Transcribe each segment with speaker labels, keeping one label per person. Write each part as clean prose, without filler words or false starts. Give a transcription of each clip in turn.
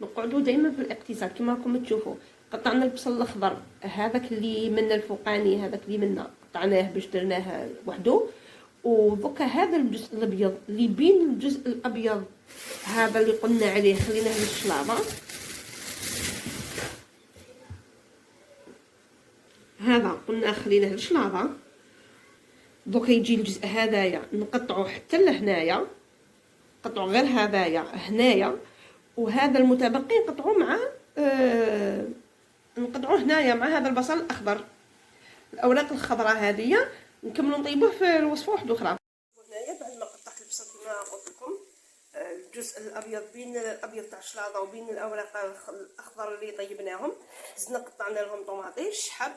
Speaker 1: نقعدوا دائما في الاقتصاد كما راكم تشوفوا. قطعنا البصل الاخضر هذاك اللي من الفوقاني، هذاك اللي منا قطعناه باش درناه وحده. ودوكا هذا الجزء الابيض اللي بين الجزء الابيض هذا اللي قلنا عليه خليناه للشلاضه، هذا قلنا خليناه للشلاضه. دوكا يجي الجزء هذايا نقطعوه حتى لهنايا، نقطعو غير هذايا هنايا، وهذا المتبقي نقطعوه مع نقطعوه هنايا مع هذا البصل الاخضر. الاوراق الخضراء هذه نكملوا نطيبوه في الوصفه واحده اخرى. هنايا بعد ما قطعت البصل كما قلت لكم، الجزء الابيض بين الابيض تاع الشلاضه وبين الاوراق الاخضر اللي طيبناهم، زدنا قطعنا لهم طوماطيش حب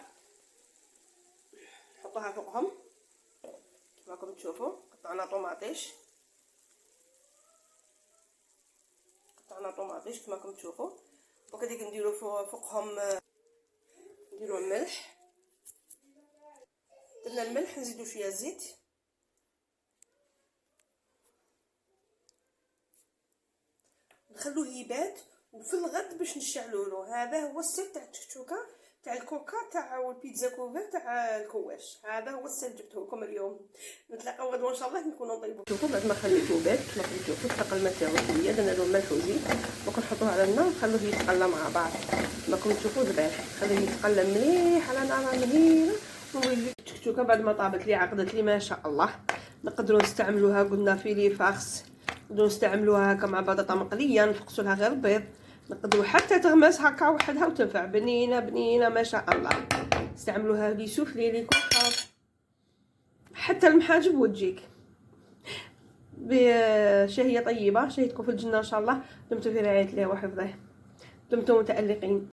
Speaker 1: نحطوها فوقهم كما راكم تشوفوا. قطعنا طوماطيش كما راكم تشوفوا، وكذلك نديرو فوقهم نديرو الملح. درنا الملح، نزيدو شويه زيت، نخلوه يبات وفي الغد باش نشعلولو. هذا هو السر تاع التكتوكه تاع الكوكا تاع البيتزا كوفر تاع الكواش. هذا هو السر جبته لكم اليوم. نتلاقاو غدوه ان شاء الله نكونوا نطيبوا. شوفوا بعد ما خليته بات كما راكم تشوفوا تقل الماء تاعو شويه، درنا له ملح وزيت وكنحطوه على النار نخلوه يتقلى مع بعض كما راكم تشوفوا. دابا خليه يتقلى مليح على نار مهيله. ونولي التكتوكه بعد ما طابت لي عقدت لي ما شاء الله. نقدروا نستعملوها قلنا في لي فارس، نقدروا نستعملوها هكا مع بطاطا مقليه، نفقسوا لها غير البيض، نقدروا حتى تغمس هكا وحدها وتنفع بنينه بنينه ما شاء الله. استعملوها لي سوفلي لي كحر حتى المحاجب وتجيك بشهيه طيبه. شهيتكم في الجنه ان شاء الله. دمتم في رعايه الله وحفظه، دمتم متألقين.